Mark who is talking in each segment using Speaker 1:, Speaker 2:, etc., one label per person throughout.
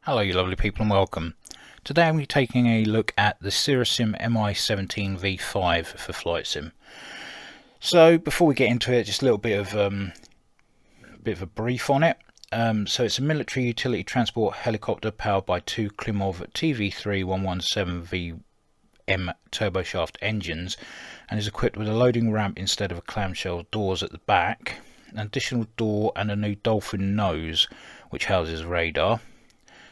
Speaker 1: Hello you lovely people and welcome. Today I'm taking a look at the Cerasim Mi-17 V5 for flight sim. So before we get into it, just a little bit of a brief on it. So it's a military utility transport helicopter powered by two Klimov TV3-117VM turboshaft engines and is equipped with a loading ramp instead of a clamshell doors at the back, an additional door and a new dolphin nose which houses radar.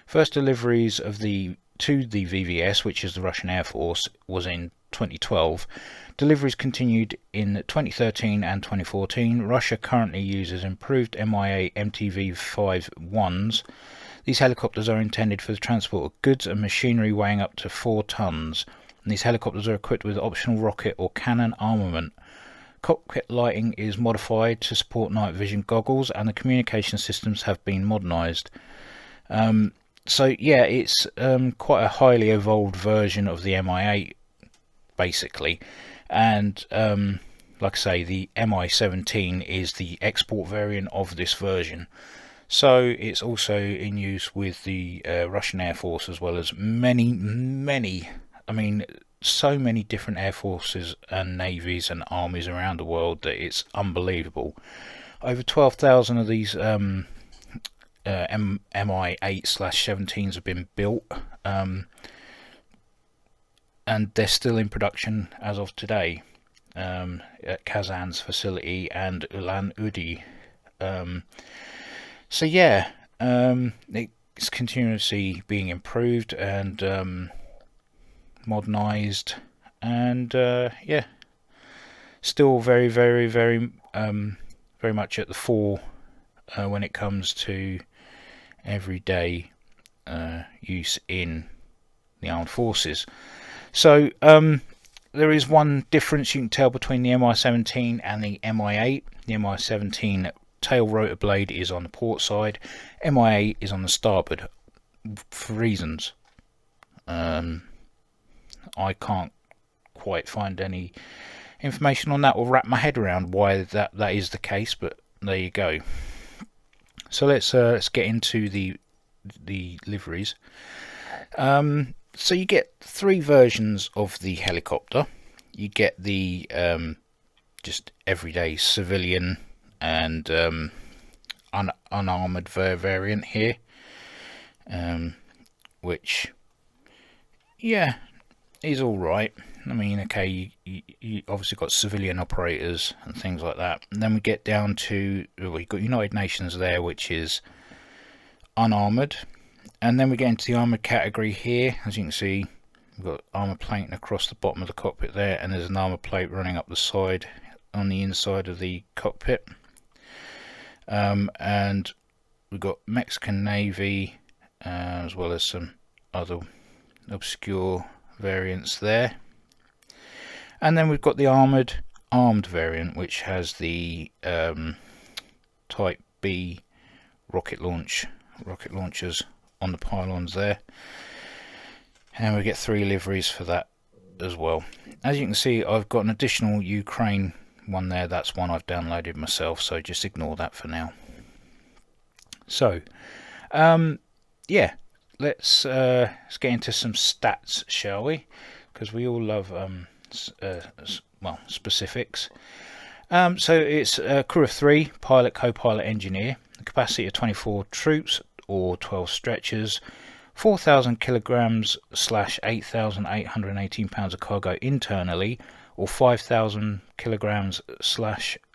Speaker 1: First deliveries to the VVS, which is the Russian Air Force, was in 2012. Deliveries continued in 2013 and 2014. Russia currently uses improved Mi-8 MTV-5-1s. These helicopters are intended for the transport of goods and machinery weighing up to 4 tons. And these helicopters are equipped with optional rocket or cannon armament. Cockpit lighting is modified to support night vision goggles, and the communication systems have been modernised. So yeah, it's quite a highly evolved version of the Mi-8 basically, and like I say, the Mi-17 is the export variant of this version, so it's also in use with the Russian Air Force, as well as many, I mean so many different air forces and navies and armies around the world that it's unbelievable. Over 12,000 of these Mi-8/17s have been built, and they're still in production as of today at Kazan's facility and Ulan-Ude. So yeah, it's continuously being improved and modernized, and yeah, still very much at the fore when it comes to everyday use in the armed forces. So there is one difference you can tell between the Mi-17 and the Mi-8. The Mi-17 tail rotor blade is on the port side, Mi-8 is on the starboard, for reasons I can't quite find any information on that or wrap my head around why that is the case, but there you go. So let's get into the liveries. So you get 3 versions of the helicopter. You get the just everyday civilian and unarmoured variant here, which yeah is all right. I mean, okay, you obviously got civilian operators and things like that. And then we get down to, well, you've got United Nations there, which is unarmoured. And then we get into the armoured category here. As you can see, we've got armour plating across the bottom of the cockpit there, and there's an armour plate running up the side on the inside of the cockpit. And we've got Mexican Navy, as well as some other obscure variants there. And then we've got the armed variant, which has the Type B rocket launchers on the pylons there, and we get 3 liveries for that as well. As you can see, I've got an additional Ukraine one there. That's one I've downloaded myself, so just ignore that for now. So yeah, let's get into some stats, shall we? Because we all love specifics. So it's a crew of 3, pilot, co-pilot, engineer, a capacity of 24 troops or 12 stretchers, 4,000 kilograms / 8,818 pounds of cargo internally, or 5,000 kilograms /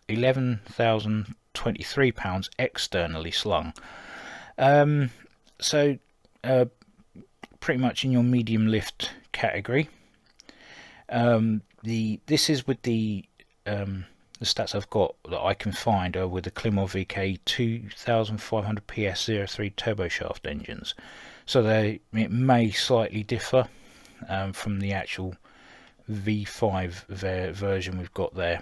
Speaker 1: 11,023 pounds externally slung. So pretty much in your medium lift category. This is with the stats I've got that I can find are with the Klimov VK 2500 PS03 turboshaft engines. So it may slightly differ from the actual V5 version we've got there.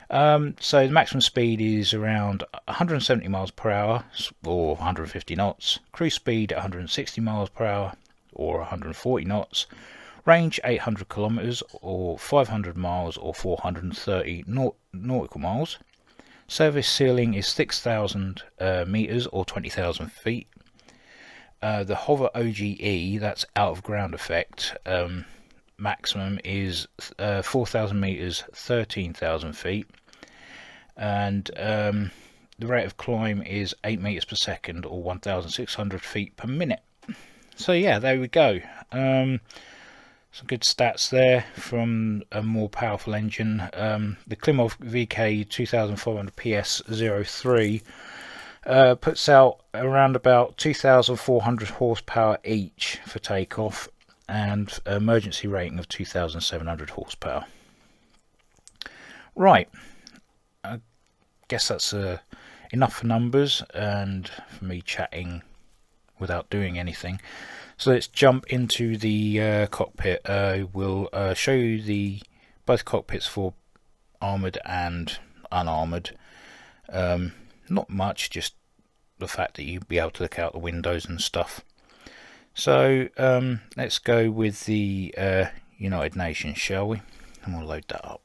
Speaker 1: So the maximum speed is around 170 miles per hour or 150 knots. Cruise speed 160 miles per hour or 140 knots. Range 800 kilometers or 500 miles or 430 nautical miles. Service ceiling is 6,000 meters or 20,000 feet. The hover OGE, that's out of ground effect, maximum is 4,000 meters, 13,000 feet, and the rate of climb is 8 meters per second, or 1,600 feet per minute. So yeah, there we go. Some good stats there from a more powerful engine. The Klimov VK 2500 PS03 puts out around about 2,400 horsepower each for takeoff, and emergency rating of 2,700 horsepower. Right, I guess that's enough for numbers and for me chatting without doing anything. So let's jump into the cockpit. I will show you both cockpits for armoured and unarmoured. Not much, just the fact that you'll be able to look out the windows and stuff. So let's go with the United Nations, shall we? And we'll load that up.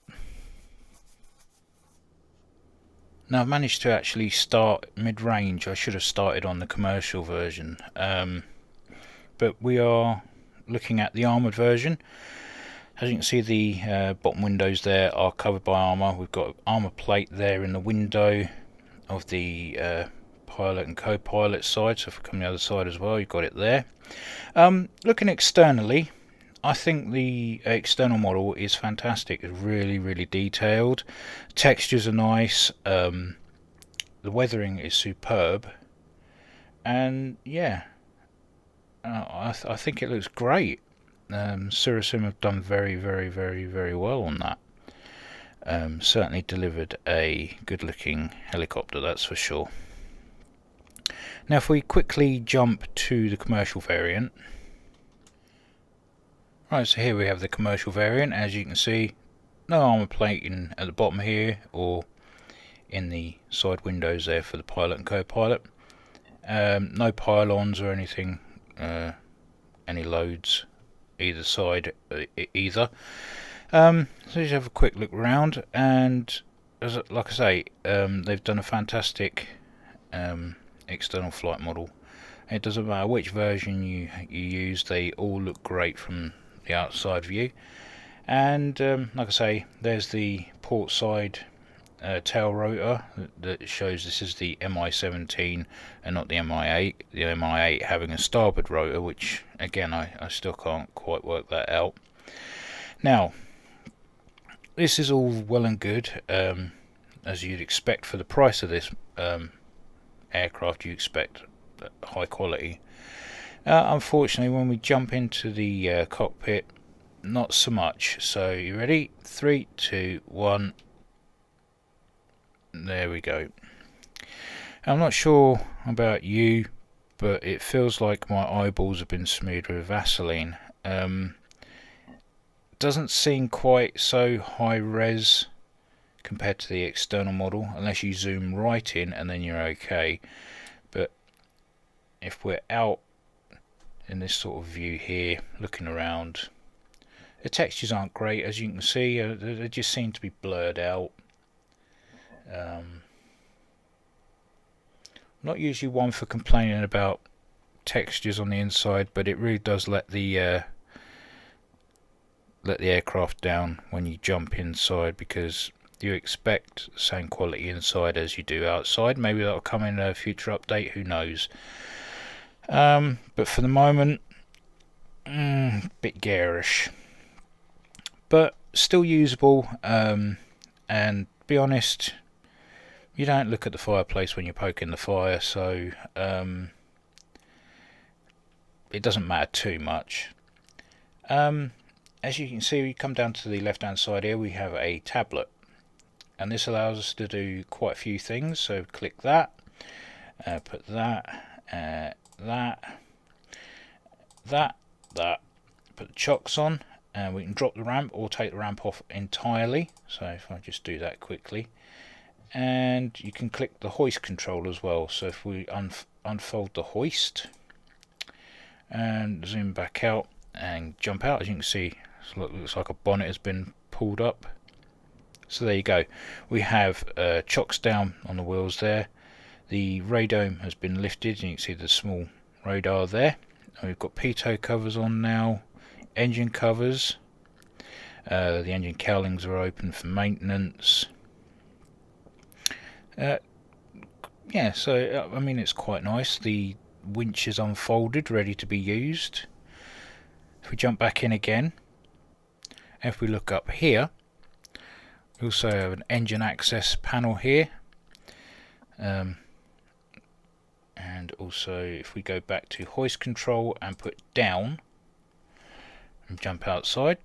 Speaker 1: Now I've managed to actually start mid-range. I should have started on the commercial version. But we are looking at the armoured version. As you can see, the bottom windows there are covered by armour. We've got armour plate there in the window of the pilot and co-pilot side, so if we come the other side as well, you've got it there. Looking externally, I think the external model is fantastic. It's really detailed. Textures are nice. The weathering is superb, and yeah, I think it looks great. Cerasim have done very well on that. Certainly delivered a good looking helicopter, that's for sure. Now if we quickly jump to the commercial variant. Right, so here we have the commercial variant. As you can see, no armour plating at the bottom here or in the side windows there for the pilot and co-pilot. No pylons or anything, any loads either side either. So just have a quick look around, and like I say, they've done a fantastic external flight model. It doesn't matter which version you use, they all look great from the outside view. And like I say, there's the port side tail rotor that shows this is the Mi-17 and not the Mi-8. The Mi-8 having a starboard rotor, which again I still can't quite work that out. Now this is all well and good, as you'd expect for the price of this aircraft. You expect high quality. Unfortunately, when we jump into the cockpit, not so much. So you ready? 3, 2, 1. There we go. I'm not sure about you, but it feels like my eyeballs have been smeared with Vaseline. Doesn't seem quite so high res compared to the external model, unless you zoom right in and then you're okay. But if we're out in this sort of view here, looking around, the textures aren't great, as you can see. They just seem to be blurred out. Not usually one for complaining about textures on the inside, but it really does let the aircraft down when you jump inside, because you expect the same quality inside as you do outside. Maybe that'll come in a future update, who knows. But for the moment, bit garish, but still usable. And be honest, you don't look at the fireplace when you're poking the fire, so it doesn't matter too much. As you can see, we come down to the left hand side here, we have a tablet, and this allows us to do quite a few things. So click that, put that, put the chocks on, and we can drop the ramp or take the ramp off entirely. So if I just do that quickly, and you can click the hoist control as well. So if we unfold the hoist and zoom back out and jump out, as you can see, it looks like a bonnet has been pulled up. So there you go, we have chocks down on the wheels there. The radome has been lifted, and you can see the small radar there. And we've got pitot covers on now, engine covers. The engine cowlings are open for maintenance. Yeah, so I mean, it's quite nice. The winch is unfolded, ready to be used. If we jump back in again, if we look up here, we also have an engine access panel here. And also, if we go back to hoist control and put down and jump outside,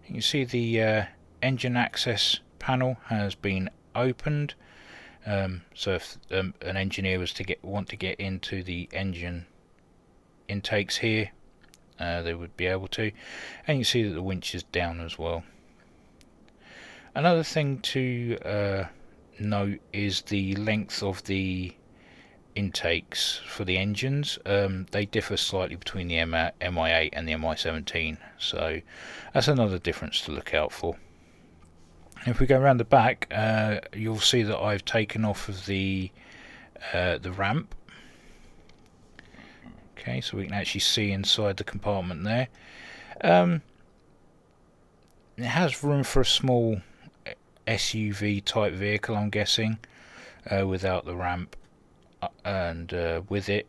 Speaker 1: you can see the engine access panel has been opened. So if an engineer was to want to get into the engine intakes here, they would be able to. And you can see that the winch is down as well. Another thing to note is the length of the intakes for the engines. They differ slightly between the Mi-8 and the Mi-17, so that's another difference to look out for. If we go around the back, you'll see that I've taken off of the ramp. Okay, so we can actually see inside the compartment there. It has room for a small SUV type vehicle, I'm guessing, without the ramp, and with it,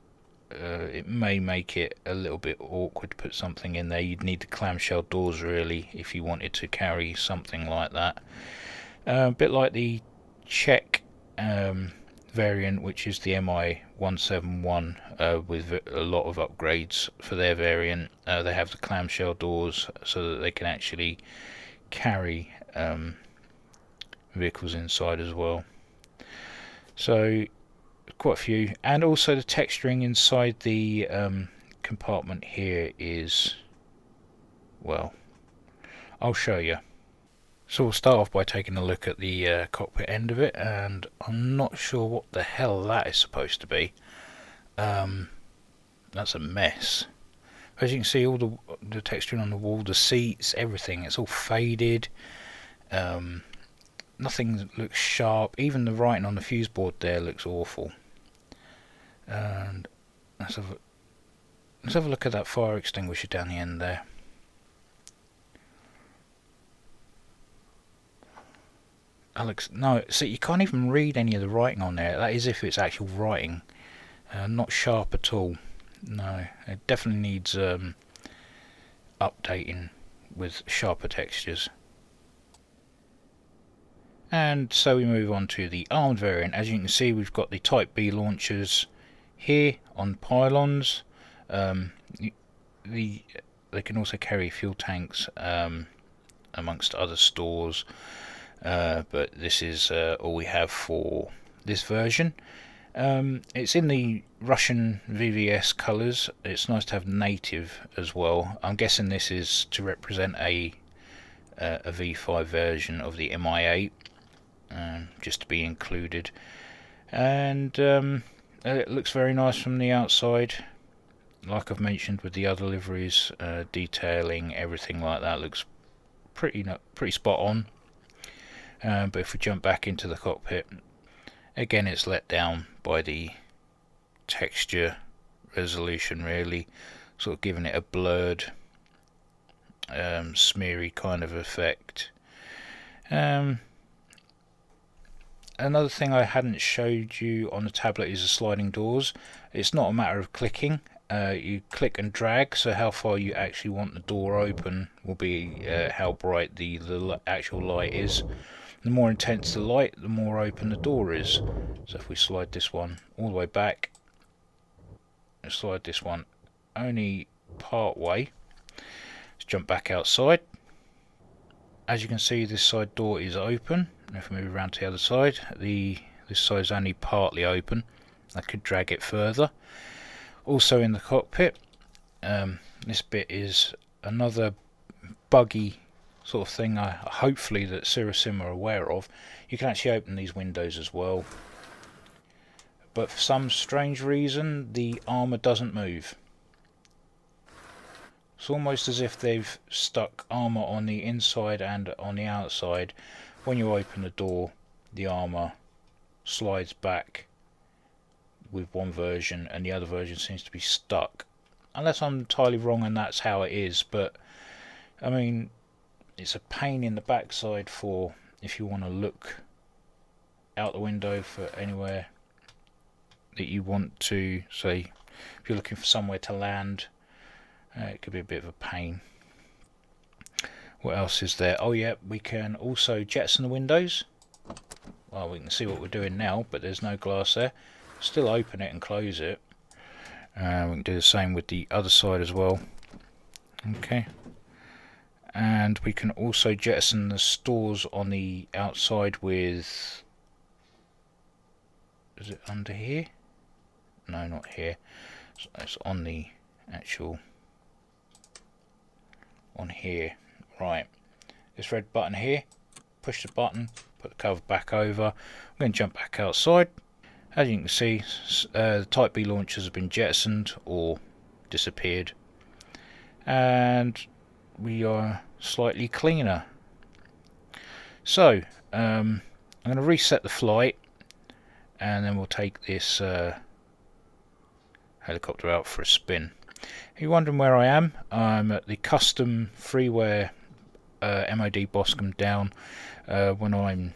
Speaker 1: it may make it a little bit awkward to put something in there. You'd need the clamshell doors really if you wanted to carry something like that. A bit like the Czech variant, which is the Mi-171, with a lot of upgrades for their variant. They have the clamshell doors so that they can actually carry vehicles inside as well. So quite a few, and also the texturing inside the compartment here is, well, I'll show you. So we'll start off by taking a look at the cockpit end of it, and I'm not sure what the hell that is supposed to be. That's a mess. As you can see, all the texturing on the wall, the seats, everything, it's all faded. Nothing looks sharp. Even the writing on the fuse board there looks awful. And let's have a look at that fire extinguisher down the end there. No, see, you can't even read any of the writing on there. That is if it's actual writing. Not sharp at all. No, it definitely needs updating with sharper textures. And so we move on to the armed variant. As you can see, we've got the Type B launchers here on pylons. They can also carry fuel tanks amongst other stores, but this is all we have for this version. It's in the Russian VVS colours. It's nice to have native as well. I'm guessing this is to represent a V-5 version of the Mi-8, just to be included. And it looks very nice from the outside. Like I've mentioned with the other liveries, detailing, everything like that looks pretty spot on. But if we jump back into the cockpit, again it's let down by the texture resolution, really, sort of giving it a blurred, smeary kind of effect. Another thing I hadn't showed you on the tablet is the sliding doors. It's not a matter of clicking. You click and drag, so how far you actually want the door open will be how bright the actual light is. The more intense the light, the more open the door is. So if we slide this one all the way back, and slide this one only part way, let's jump back outside. As you can see, this side door is open. If we move around to the other side, this side is only partly open. I could drag it further. Also in the cockpit, this bit is another buggy sort of thing, hopefully that Cerasim are aware of. You can actually open these windows as well, but for some strange reason the armour doesn't move. It's almost as if they've stuck armour on the inside and on the outside. When you open the door, the armour slides back with one version and the other version seems to be stuck. Unless I'm entirely wrong and that's how it is, but I mean, it's a pain in the backside for if you want to look out the window for anywhere that you want to, say if you're looking for somewhere to land, it could be a bit of a pain. What else is there? Oh yeah, we can also jettison the windows. Well, we can see what we're doing now, but there's no glass there. Still open it and close it. We can do the same with the other side as well. Okay. And we can also jettison the stores on the outside with... is it under here? No, not here. It's on the actual... on here. Right. This red button here. Push the button. Put the cover back over. I'm going to jump back outside. As you can see, the Type B launchers have been jettisoned or disappeared. And we are slightly cleaner. So, I'm going to reset the flight. And then we'll take this helicopter out for a spin. If you're wondering where I am, I'm at the custom freeware MOD Boscombe Down. When I'm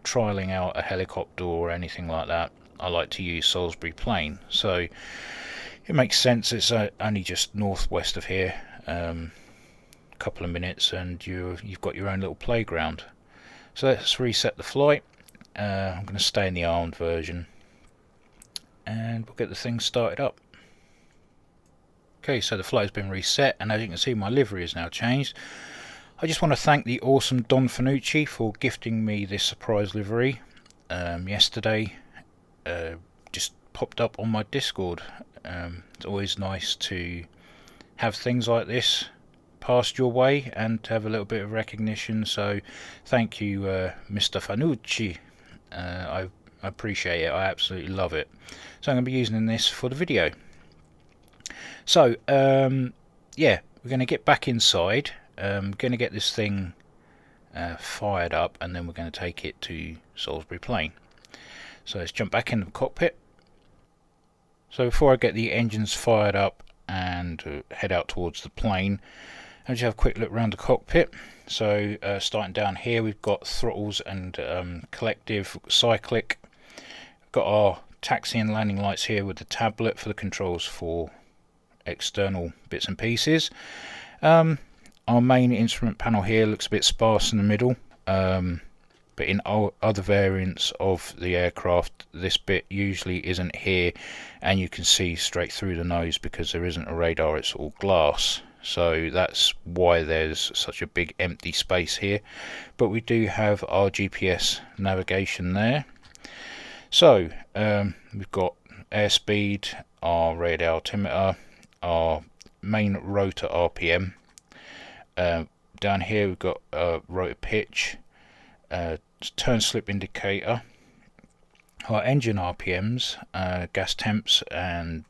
Speaker 1: trialling out a helicopter or anything like that, I like to use Salisbury Plain. So it makes sense. It's only just northwest of here, a couple of minutes, and you've got your own little playground. So let's reset the flight. I'm going to stay in the armed version, and we'll get the thing started up. Okay, so the flight has been reset, and as you can see, my livery is now changed. I just want to thank the awesome Don Fanucci for gifting me this surprise livery yesterday. Just popped up on my Discord. It's always nice to have things like this passed your way and to have a little bit of recognition, so thank you, Mr. Fanucci. I appreciate it. I absolutely love it. So I'm going to be using this for the video. So yeah, we're going to get back inside. Going to get this thing fired up, and then we're going to take it to Salisbury Plain. So let's jump back into the cockpit. So before I get the engines fired up and head out towards the plane, I'll just have a quick look around the cockpit. So starting down here, we've got throttles and collective, cyclic. We've got our taxi and landing lights here with the tablet for the controls for external bits and pieces. Our main instrument panel here looks a bit sparse in the middle, but in other variants of the aircraft, this bit usually isn't here, and you can see straight through the nose because there isn't a radar, it's all glass. So that's why there's such a big empty space here. But we do have our GPS navigation there. So we've got airspeed, our radar altimeter, our main rotor RPM. Down here we've got rotor pitch, turn slip indicator, our engine RPMs, gas temps and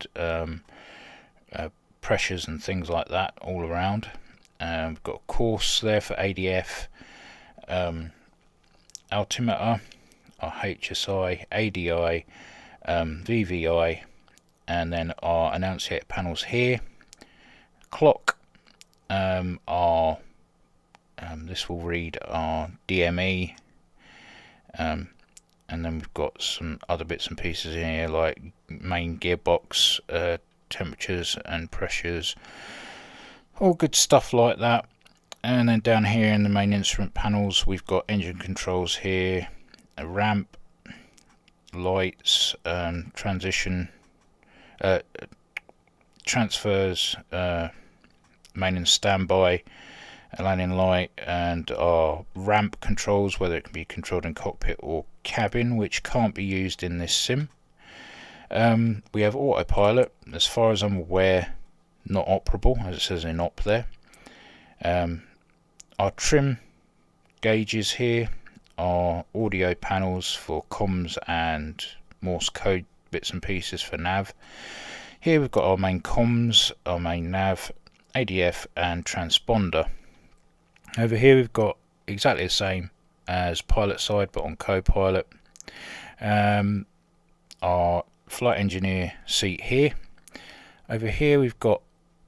Speaker 1: pressures and things like that all around. We've got a course there for ADF, altimeter, our HSI, ADI, VVI, and then our annunciator panels here. Clock, this will read our DME, and then we've got some other bits and pieces in here like main gearbox, temperatures and pressures, all good stuff like that. And then down here in the main instrument panels, we've got engine controls here, a ramp, lights, transition, transfers, main and standby, a landing light, and our ramp controls, whether it can be controlled in cockpit or cabin, which can't be used in this sim. We have autopilot, as far as I'm aware not operable, as it says in op there. Our trim gauges here, our audio panels for comms and Morse code bits and pieces for nav. Here we've got our main comms, our main nav, ADF and transponder. Over here we've got exactly the same as pilot side but on co-pilot. Our flight engineer seat here. Over here we've got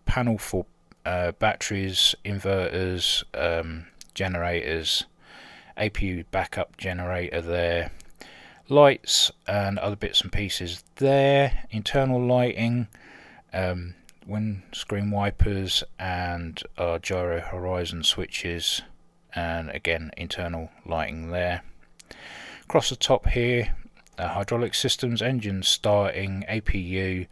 Speaker 1: panel for batteries, inverters, generators, APU backup generator there, lights and other bits and pieces there, internal lighting, windscreen wipers and our gyro horizon switches, and again internal lighting there. Across the top here, hydraulic systems, engines starting, APU,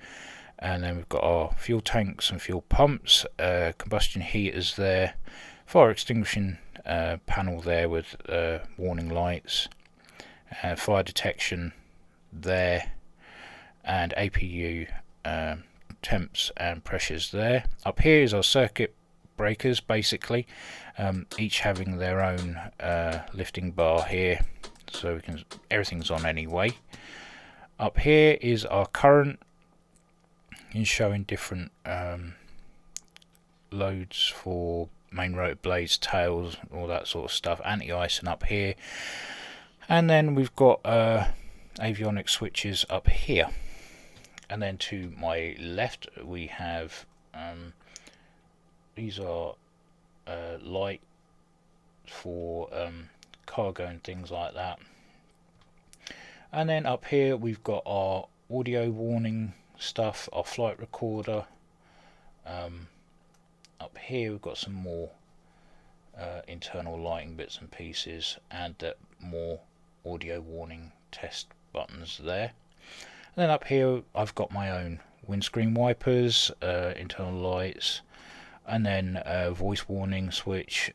Speaker 1: and then we've got our fuel tanks and fuel pumps, combustion heaters there, fire extinguishing panel there with warning lights, fire detection there, and APU temps and pressures there. Up here is our circuit breakers, basically, each having their own lifting bar here, so we can, everything's on anyway. Up here is our current, is showing different loads for main rotor blades, tails, all that sort of stuff, anti-icing up here, and then we've got avionics switches up here. And then to my left we have these are light for cargo and things like that. And then up here we've got our audio warning stuff, our flight recorder. Up here we've got some more internal lighting bits and pieces, and more audio warning test buttons there. And then up here I've got my own windscreen wipers, internal lights, and then voice warning switch,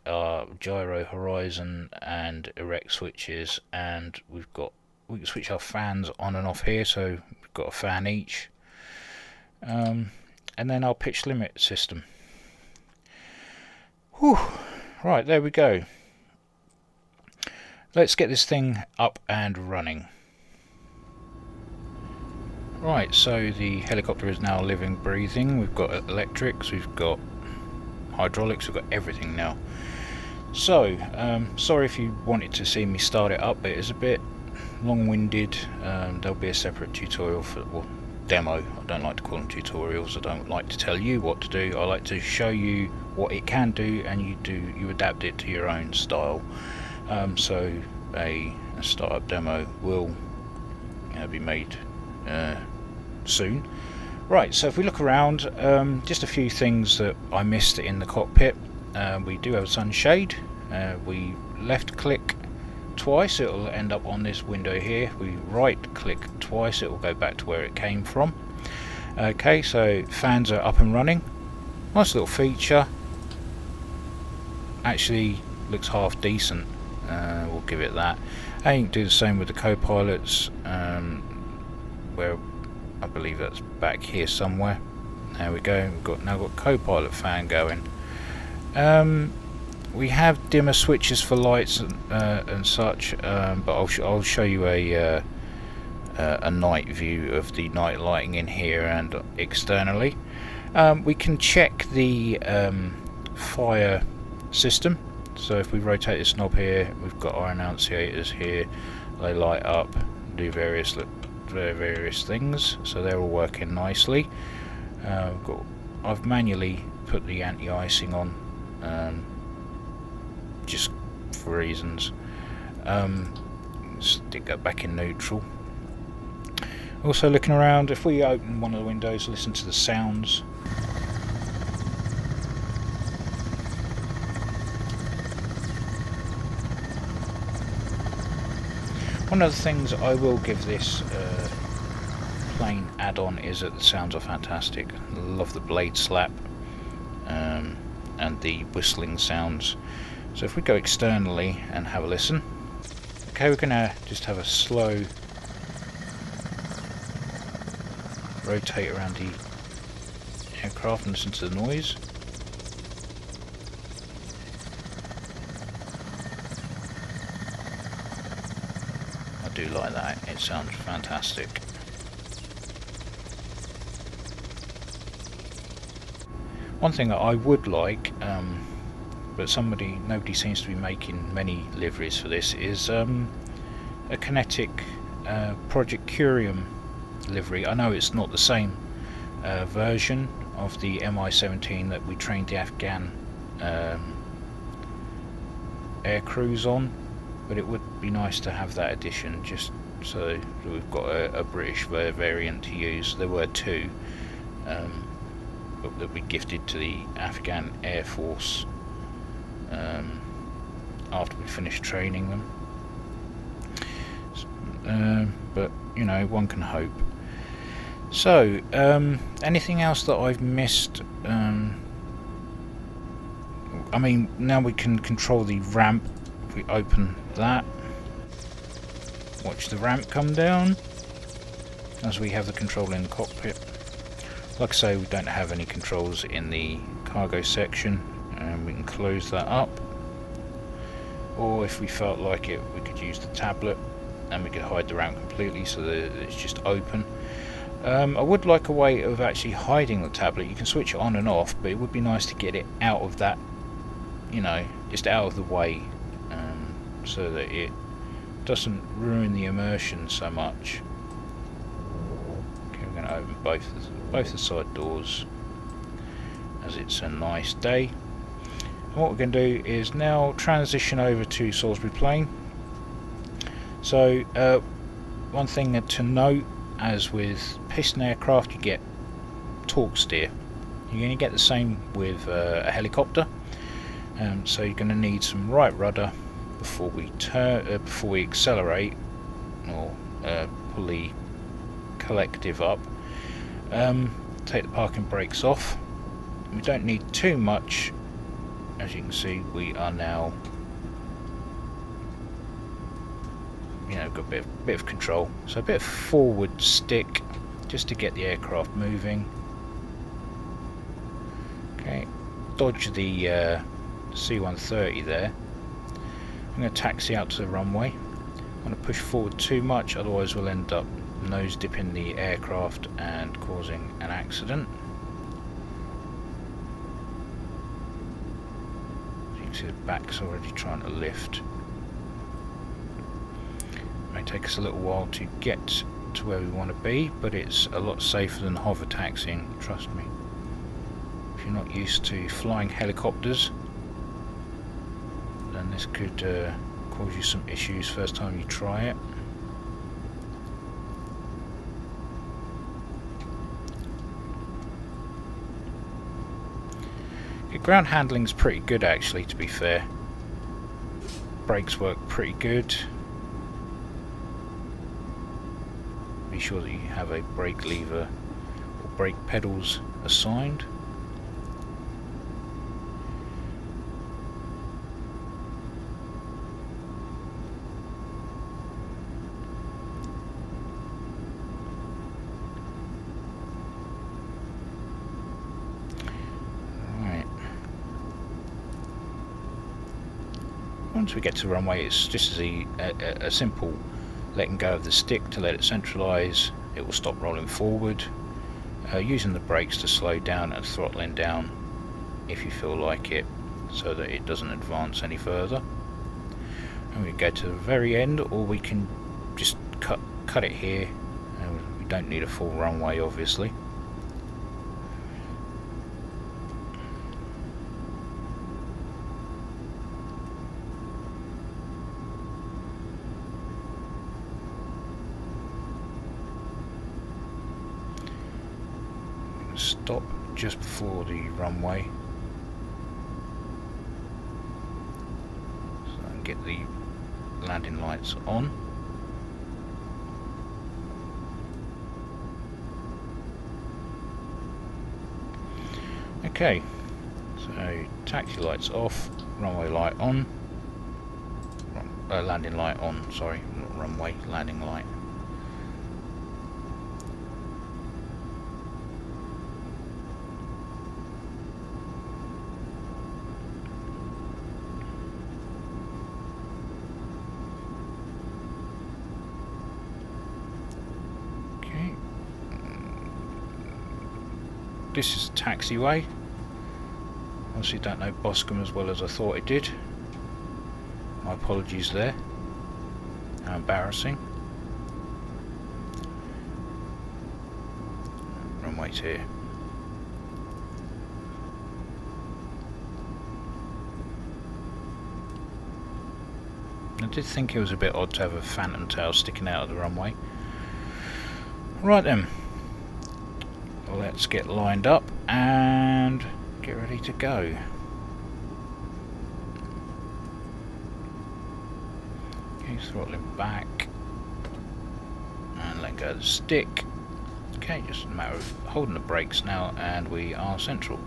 Speaker 1: gyro horizon and erect switches, and we can switch our fans on and off here, so we've got a fan each, and then our pitch limit system. Whew. Right, there we go. Let's get this thing up and running. Right, so the helicopter is now living, breathing. We've got electrics, we've got hydraulics, we've got everything now. So, sorry if you wanted to see me start it up, but it's a bit long-winded. There'll be a separate tutorial for, well, demo. I don't like to call them tutorials. I don't like to tell you what to do. I like to show you what it can do, and you adapt it to your own style. So a startup demo will be made soon. Right, so if we look around, just a few things that I missed in the cockpit. We do have a sunshade. We left click twice, it'll end up on this window here. We right click twice, it will go back to where it came from. Okay, so fans are up and running. Nice little feature. Actually looks half decent, we'll give it that. And you can do the same with the co-pilots, where I believe that's back here somewhere. There we go, we've now got co-pilot fan going. We have dimmer switches for lights and such, but I'll show you a night view of the night lighting in here and externally. We can check the fire system. So if we rotate this knob here, we've got our annunciators here. They light up, do various things, so they're all working nicely. I've manually put the anti-icing on, just for reasons. Stick that back in neutral. Also looking around, if we open one of the windows, listen to the sounds. One of the things I will give this plane add-on is that the sounds are fantastic. I love the blade slap and the whistling sounds. So if we go externally and have a listen. Okay, we're going to just have a slow rotate around the aircraft and listen to the noise. I do like that, it sounds fantastic. One thing that I would like, but nobody seems to be making many liveries for this, is a kinetic Project Curium livery. I know it's not the same version of the Mi-17 that we trained the Afghan air crews on, but it would be nice to have that edition, just so that we've got a British variant to use. There were two that we gifted to the Afghan Air Force after we finished training them. But you know, one can hope. So, anything else that I've missed? I mean, now we can control the ramp. If we open that, watch the ramp come down as we have the control in the cockpit. Like I say, we don't have any controls in the cargo section, and we can close that up. Or if we felt like it, we could use the tablet and we could hide the ramp completely so that it's just open. I would like a way of actually hiding the tablet. You can switch it on and off, but it would be nice to get it out of that, you know, just out of the way, so that it doesn't ruin the immersion so much. Okay, we're going to open both the side doors as it's a nice day. And what we're going to do is now transition over to Salisbury Plain. So one thing to note, as with piston aircraft, you get torque steer. You're going to get the same with a helicopter. So you're going to need some right rudder before we accelerate or pull the collective up. Take the parking brakes off. We don't need too much. As you can see, we are now, you know, got a bit of control. So a bit of forward stick just to get the aircraft moving. Okay, dodge the C-130 there. I'm going to taxi out to the runway. I'm going to push forward too much, otherwise we'll end up nose dipping the aircraft and causing an accident. As you can see, the back's already trying to lift. It may take us a little while to get to where we want to be, but it's a lot safer than hover taxiing, trust me. If you're not used to flying helicopters, then this could cause you some issues first time you try it. The ground handling's pretty good actually, to be fair. Brakes work pretty good. Be sure that you have a brake lever or brake pedals assigned. Once we get to the runway, it's just a simple letting go of the stick to let it centralise. It will stop rolling forward, using the brakes to slow down and throttling down if you feel like it, so that it doesn't advance any further. And we go to the very end, or we can just cut it here. We don't need a full runway, obviously. Stop just before the runway, so I can get the landing lights on. Okay, so taxi lights off, runway light on, landing light on, sorry, not runway, landing light. This is taxiway. Obviously don't know Boscombe as well as I thought it did. My apologies there. How embarrassing. runways here. I did think it was a bit odd to have a phantom tail sticking out of the runway. Right then, let's get lined up and get ready to go. Okay, throttling back and let go of the stick. Okay, just a matter of holding the brakes now and we are central.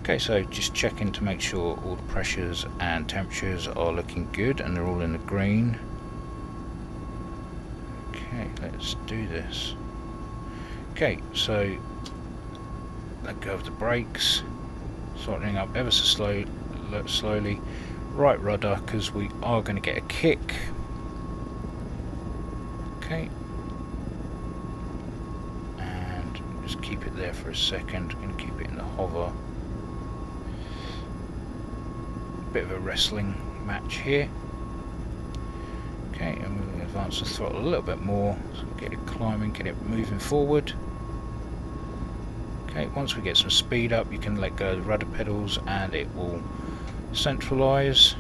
Speaker 1: Okay, so just checking to make sure all the pressures and temperatures are looking good and they're all in the green. Okay, let's do this. Okay, so let go of the brakes, throttling up ever so slowly, right rudder because we are going to get a kick. Okay, and just keep it there for a second. I'm going to keep it in the hover. Bit of a wrestling match here. Okay, and we'll advance the throttle a little bit more, so get it climbing, get it moving forward. Okay, once we get some speed up, you can let go of the rudder pedals and it will centralise.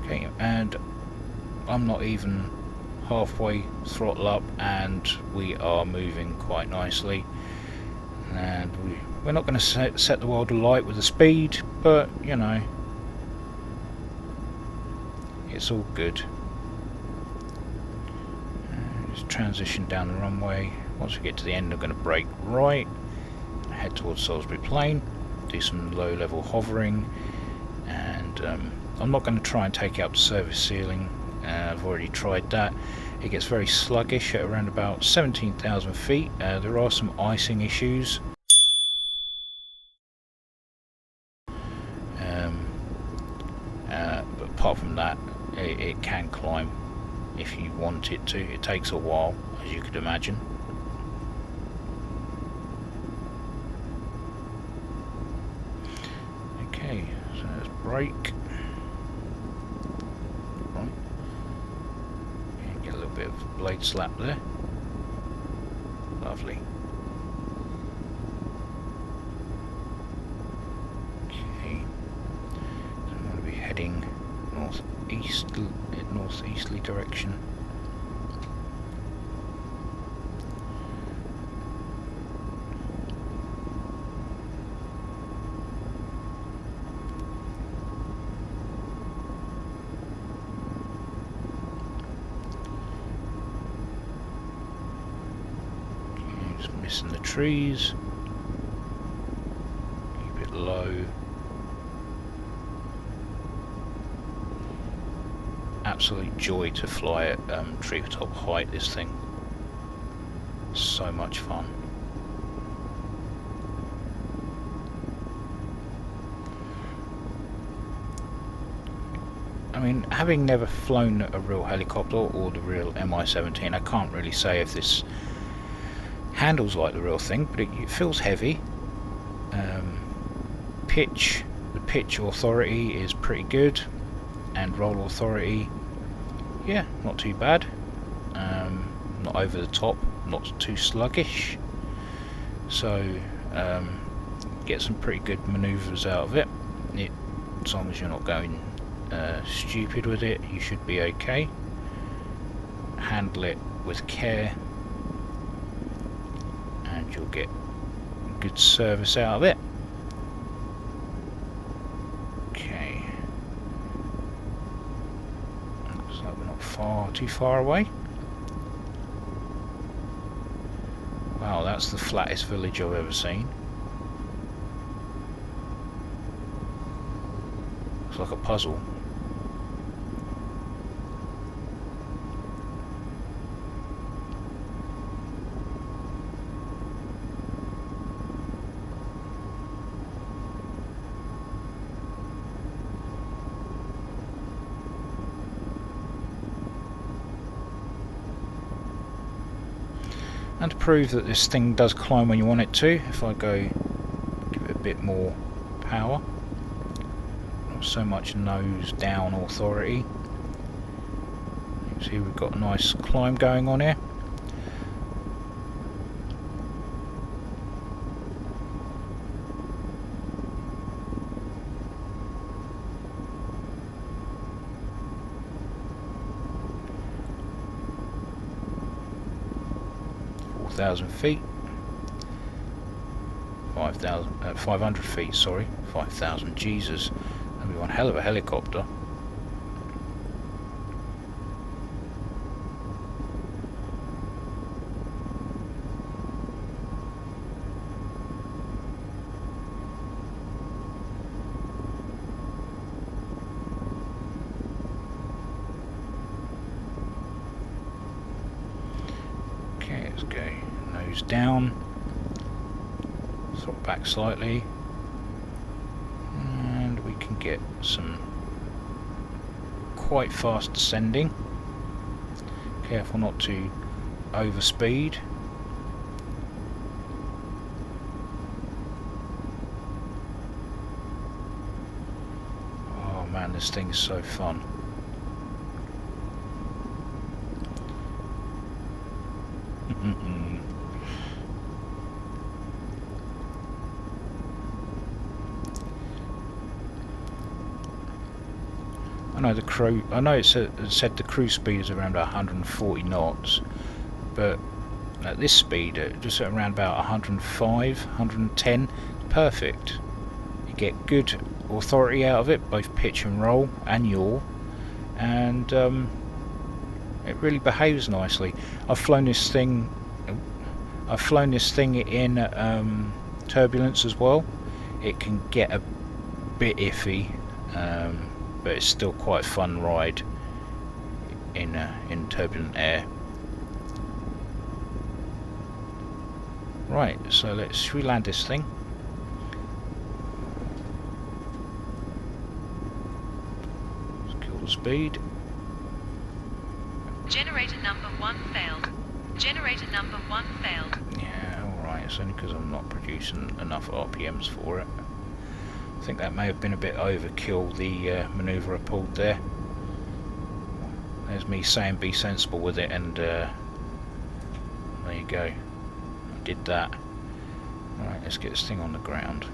Speaker 1: Okay, and I'm not even halfway throttle up and we are moving quite nicely. And we're not going to set the world alight with the speed, but you know, it's all good. Just transition down the runway. Once we get to the end, I'm going to brake right, head towards Salisbury Plain, do some low level hovering, and I'm not going to try and take out the service ceiling. I've already tried that. It gets very sluggish at around about 17,000 feet. There are some icing issues. But apart from that, it can climb if you want it to. It takes a while, as you could imagine. Okay, so let's brake. Right. And get a little bit of blade slap there. Lovely. Okay, so I'm going to be heading northeasterly direction. Okay, just missing the trees. Keep it low. Absolute joy to fly at treetop height, this thing. So much fun. I mean, having never flown a real helicopter or the real Mi-17, I can't really say if this handles like the real thing, but it feels heavy. The pitch authority is pretty good, and roll authority, yeah, not too bad. Not over the top, not too sluggish, so get some pretty good manoeuvres out of it. As long as you're not going stupid with it, you should be okay. Handle it with care and you'll get good service out of it. Okay, looks like we're not too far away. Wow, that's the flattest village I've ever seen. Looks like a puzzle. And to prove that this thing does climb when you want it to, if I go give it a bit more power, not so much nose down authority, you can see we've got a nice climb going on here. 5,000 feet. 500 feet, sorry. 5,000, Jesus. That'd be one hell of a helicopter. Okay, let's go nose down. Sort of back slightly. And we can get some quite fast descending. Careful not to overspeed. Oh man, this thing is so fun. I know it said the cruise speed is around 140 knots, but at this speed, just around about 105, 110, perfect. You get good authority out of it, both pitch and roll and yaw, and it really behaves nicely. I've flown this thing in turbulence as well. It can get a bit iffy. But it's still quite a fun ride in turbulent air. Right, so should we land this thing? Let's kill the speed.
Speaker 2: Generator number 1 failed. Generator number 1 failed.
Speaker 1: Yeah, alright, it's only because I'm not producing enough RPMs for it. I think that may have been a bit overkill, the manoeuvre I pulled there. There's me saying be sensible with it, and there you go. I did that. Alright, let's get this thing on the ground.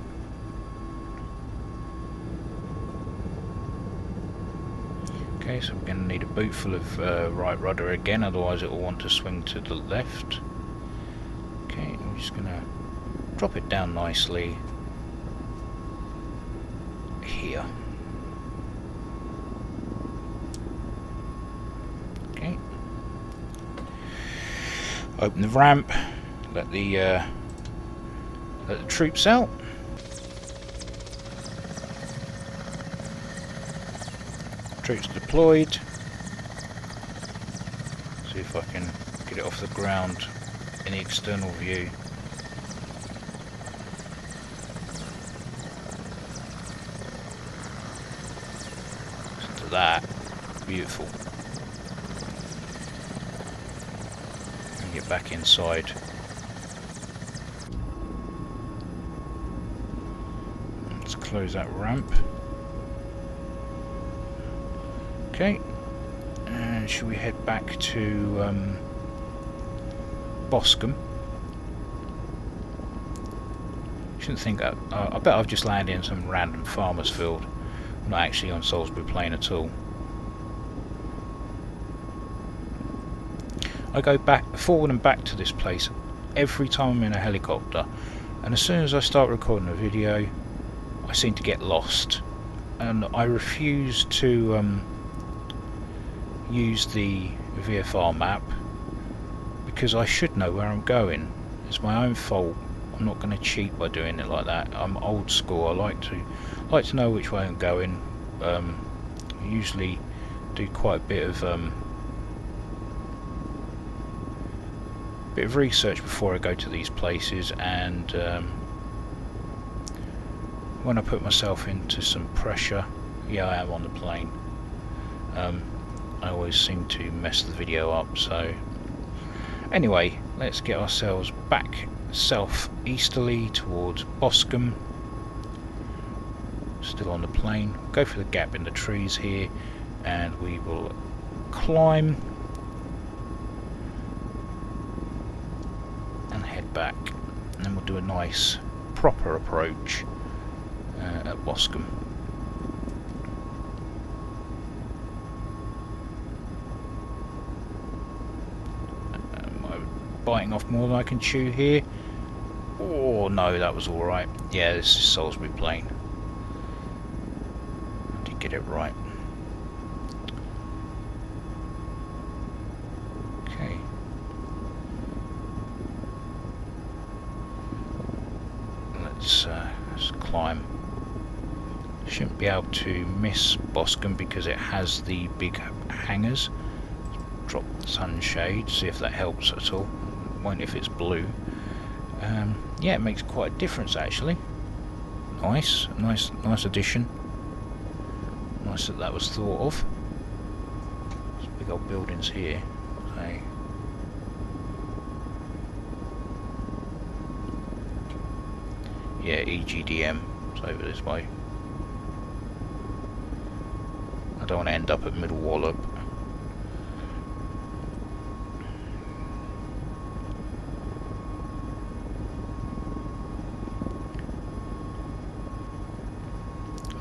Speaker 1: Okay, so we're going to need a boot full of right rudder again, otherwise it will want to swing to the left. Okay, I'm just going to drop it down nicely. Here. Okay. Open the ramp. Let the troops out. Troops deployed. See if I can get it off the ground in the external view. That beautiful, and get back inside. Let's close that ramp. Okay, and should we head back to Boscombe? Shouldn't think that. I bet I've just landed in some random farmer's field. Not actually on Salisbury Plain at all. I go forward and back to this place every time I'm in a helicopter, and as soon as I start recording a video I seem to get lost, and I refuse to use the VFR map because I should know where I'm going. It's my own fault. I'm not going to cheat by doing it like that. I'm old school. I like to know which way I'm going. I usually do quite a bit of research before I go to these places, and when I put myself into some pressure, yeah, I am on the plane, I always seem to mess the video up. So anyway, let's get ourselves back south-easterly towards Boscombe. Still on the plane. Go for the gap in the trees here, and we will climb and head back, and then we'll do a nice proper approach at Boscombe. My biting off more than I can chew here. Oh no, that was alright. Yeah, this is Salisbury Plain. I did get it right. Okay. Let's climb. Shouldn't be able to miss Boscombe because it has the big hangers. Drop the sunshade, see if that helps at all. Won't if it's blue. Yeah, it makes quite a difference actually. Nice addition. Nice that was thought of. There's big old buildings here. Okay. Yeah, EGDM. It's over this way. I don't want to end up at Middle Wallop.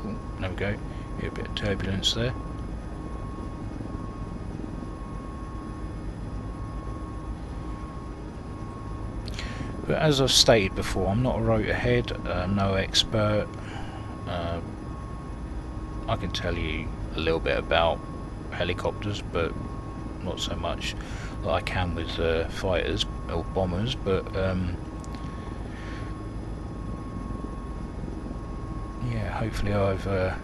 Speaker 1: Oh, there we go. Hear a bit of turbulence there. But as I've stated before, I'm not a rotor head, no expert. I can tell you a little bit about helicopters, but not so much that I can with fighters or bombers. But yeah, hopefully I've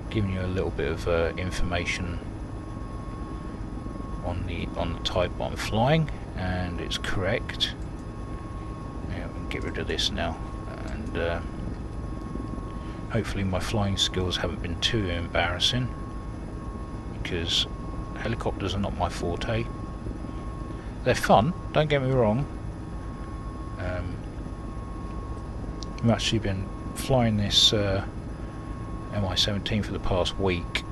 Speaker 1: given you a little bit of information on the type I'm flying, and it's correct. Yeah, we can get rid of this now, and hopefully my flying skills haven't been too embarrassing, because helicopters are not my forte. They're fun, don't get me wrong. I've actually been flying this Mi-17 for the past week,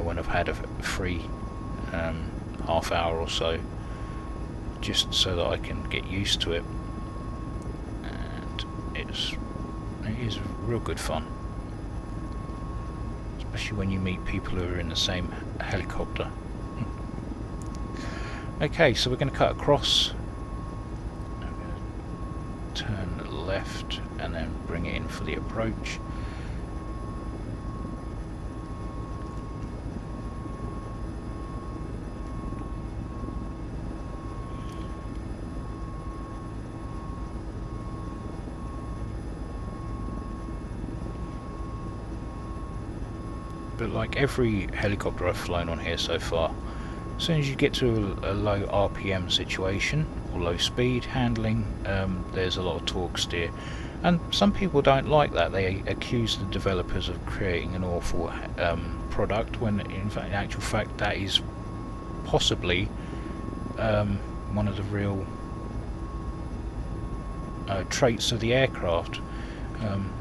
Speaker 1: when I've had a free half hour or so, just so that I can get used to it, and it is real good fun, especially when you meet people who are in the same helicopter. Okay, so we're going to cut across. I'm going to turn left and then bring it in for the approach. But like every helicopter I've flown on here so far, as soon as you get to a low RPM situation or low speed handling, there's a lot of torque steer, and some people don't like that. They accuse the developers of creating an awful product, when in actual fact that is possibly one of the real traits of the aircraft.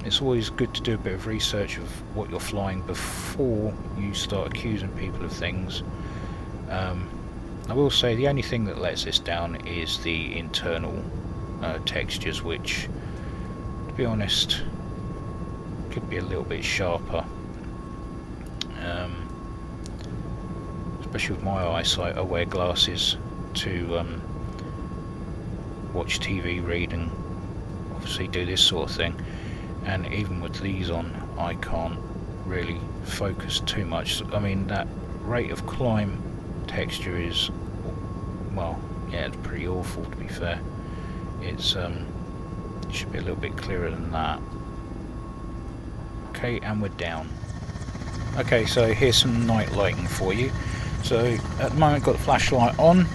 Speaker 1: It's always good to do a bit of research of what you're flying before you start accusing people of things. I will say the only thing that lets this down is the internal textures, which, to be honest, could be a little bit sharper. Especially with my eyesight, I wear glasses to watch TV, read, and obviously do this sort of thing. And even with these on, I can't really focus too much. I mean, that rate of climb texture is, well, yeah, it's pretty awful, to be fair. It's it should be a little bit clearer than that. Okay, and we're down. Okay, so here's some night lighting for you. So at the moment, got the flashlight on,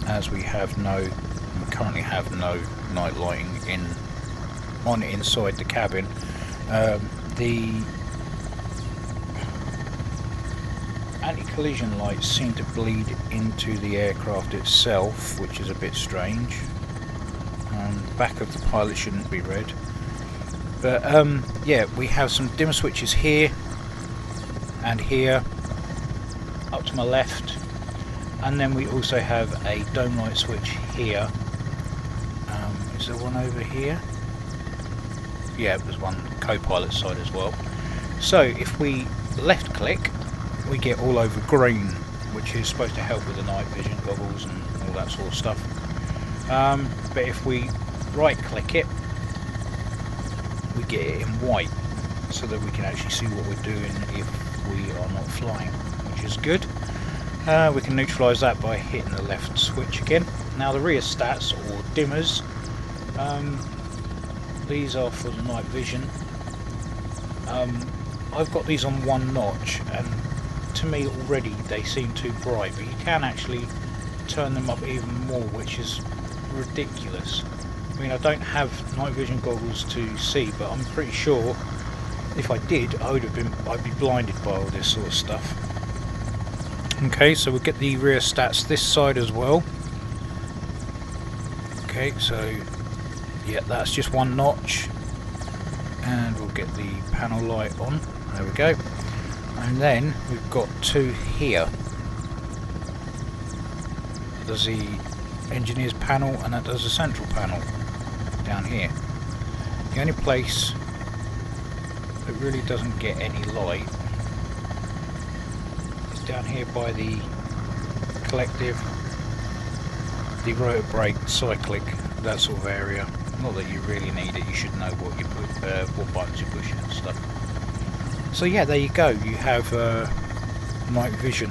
Speaker 1: as we currently have no night lighting on inside the cabin. The anti-collision lights seem to bleed into the aircraft itself, which is a bit strange. The back of the pilot shouldn't be red. But yeah, we have some dimmer switches here and here, up to my left, and then we also have a dome light switch here. Is there one over here? Yeah, there's one co-pilot side as well. So if we left click, we get all over green, which is supposed to help with the night vision goggles and all that sort of stuff. But if we right click it, we get it in white, so that we can actually see what we're doing if we are not flying, which is good. We can neutralise that by hitting the left switch again. Now the rear stats or dimmers, these are for the night vision. I've got these on 1 notch, and to me already they seem too bright, but you can actually turn them up even more, which is ridiculous. I mean, I don't have night vision goggles to see, but I'm pretty sure if I did, I'd be blinded by all this sort of stuff. Okay, so we'll get the rear stats this side as well. Okay, so yeah, that's just 1 notch, and we'll get the panel light on. There we go. And then we've got 2 here. There's the engineer's panel, and that does the central panel down here. The only place that really doesn't get any light is down here by the collective, the rotor brake, cyclic, that sort of area. Not that you really need it, you should know what you put, what buttons you push and stuff. So yeah, there you go, you have night vision,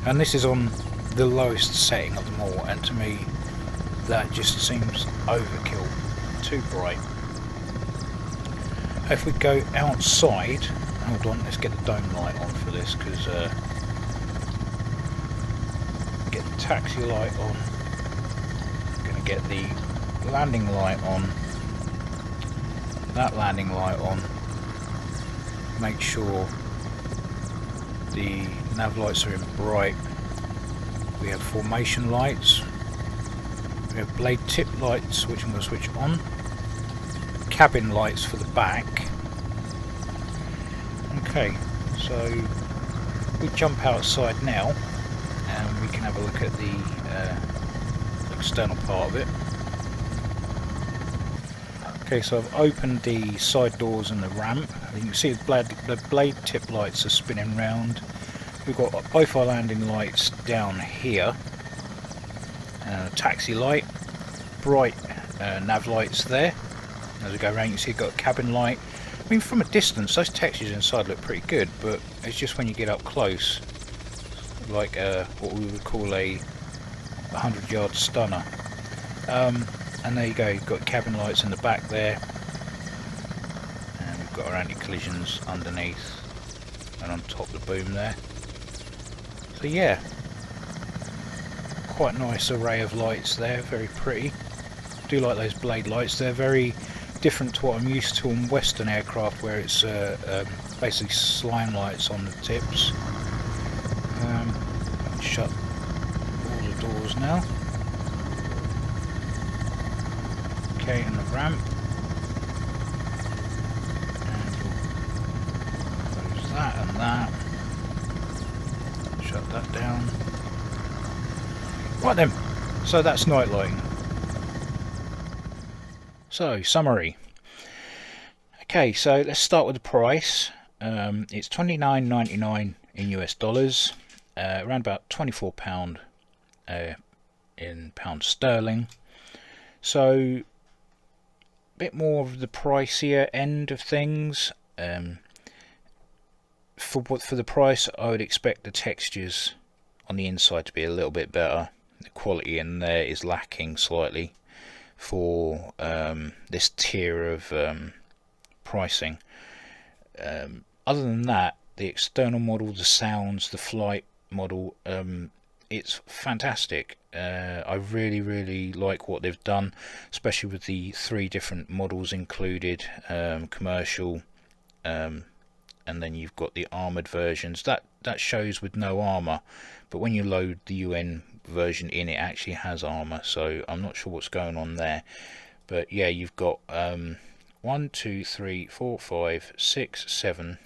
Speaker 1: and this is on the lowest setting of them all, and to me that just seems overkill, too bright. If we go outside, hold on, let's get the dome light on for this, because get the taxi light on, going to get the landing light on, that landing light on, make sure the nav lights are in bright. We have formation lights, we have blade tip lights, which I'm going to switch on, cabin lights for the back. Okay, so we jump outside now and we can have a look at the external part of it. Okay, so I've opened the side doors and the ramp. You can see the blade tip lights are spinning round. We've got both our landing lights down here. Taxi light, bright nav lights there. As we go around, you can see you've got a cabin light. I mean, from a distance, those textures inside look pretty good, but it's just when you get up close, like what we would call a 100-yard stunner. And there you go, you've got cabin lights in the back there, and we've got our anti-collisions underneath and on top of the boom there. So yeah, quite nice array of lights there, very pretty. Do like those blade lights, they're very different to what I'm used to on Western aircraft, where it's basically slime lights on the tips. Shut all the doors now. Okay, and the ramp. And we'll close that and that. Shut that down. Right then, so that's night lighting. So, summary. Okay, so let's start with the price. It's $29.99 in US dollars, around about £24 in pounds sterling. So, a bit more of the pricier end of things. For the price, I would expect the textures on the inside to be a little bit better. The quality in there is lacking slightly for this tier of pricing. Other than that, the external model, the sounds, the flight model, it's fantastic. I really like what they've done, especially with the 3 different models included, commercial, and then you've got the armoured versions. That shows with no armour, but when you load the UN version in, it actually has armour, so I'm not sure what's going on there. But yeah, you've got 1, 2, 3, 4, 5, 6, 7,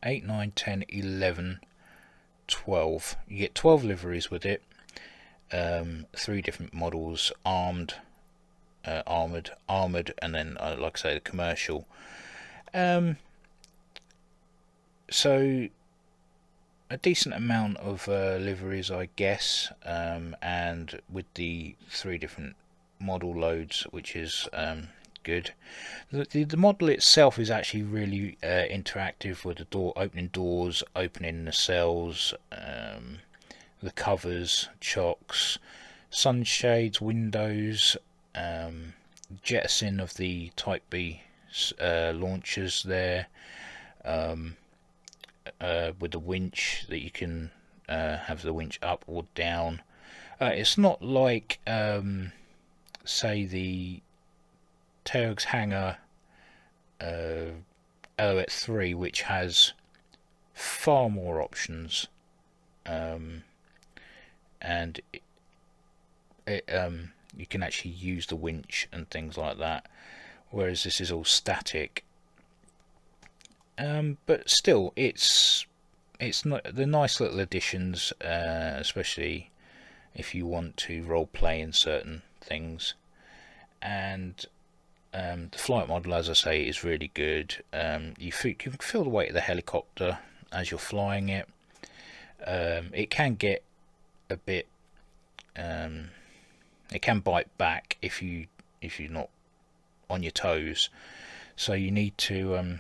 Speaker 1: 8, 9, 10, 11, 12. You get 12 liveries with it. 3 different models, armoured, and then like I say, the commercial. So a decent amount of liveries, I guess, and with the 3 different model loads, which is good. The model itself is actually really interactive, with the door opening doors, opening the cells, the covers, chocks, sunshades, windows, jettisoning of the Type B launchers there, with the winch that you can have the winch up or down. It's not like say the Terex Hangar Alouette 3, which has far more options, and you can actually use the winch and things like that, whereas this is all static. But still, it's not the nice little additions, especially if you want to role play in certain things. And the flight model, as I say, is really good. You can feel the weight of the helicopter as you're flying it. It can get a bit, it can bite back if you're not on your toes. So you need to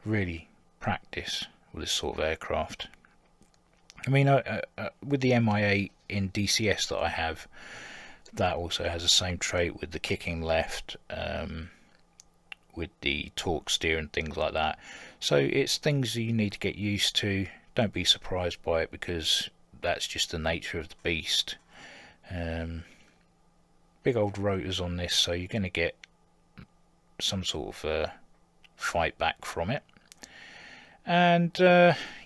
Speaker 1: really practice with this sort of aircraft. I mean, with the Mi-8 in DCS that I have, that also has the same trait with the kicking left, with the torque steer and things like that. So it's things you need to get used to. Don't be surprised by it, because that's just the nature of the beast. Big old rotors on this, so you're going to get some sort of fight back from it. And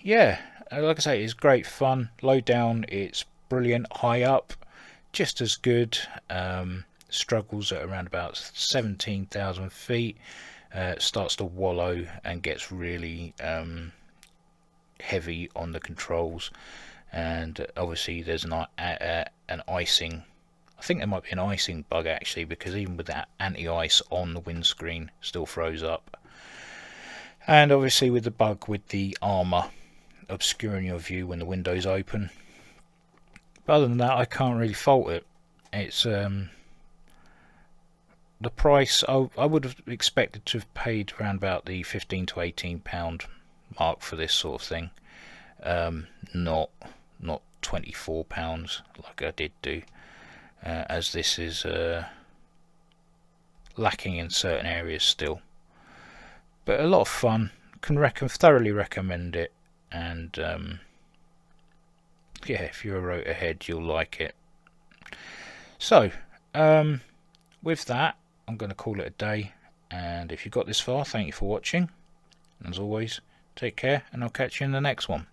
Speaker 1: yeah, like I say, it's great fun. Low down, it's brilliant. High up, just as good. Struggles at around about 17,000 feet. Starts to wallow and gets really heavy on the controls. And obviously there's an icing. I think there might be an icing bug actually, because even with that anti-ice on the windscreen, still froze up. And obviously with the bug with the armour obscuring your view when the window's open. But other than that, I can't really fault it. It's the price, I would have expected to have paid around about the £15 to £18 mark for this sort of thing. Not £24 like I did do, as this is lacking in certain areas still. But a lot of fun. Can thoroughly recommend it. And yeah, if you're a rotor head, you'll like it. So with that, I'm going to call it a day. And if you got this far, thank you for watching. As always, take care, and I'll catch you in the next one.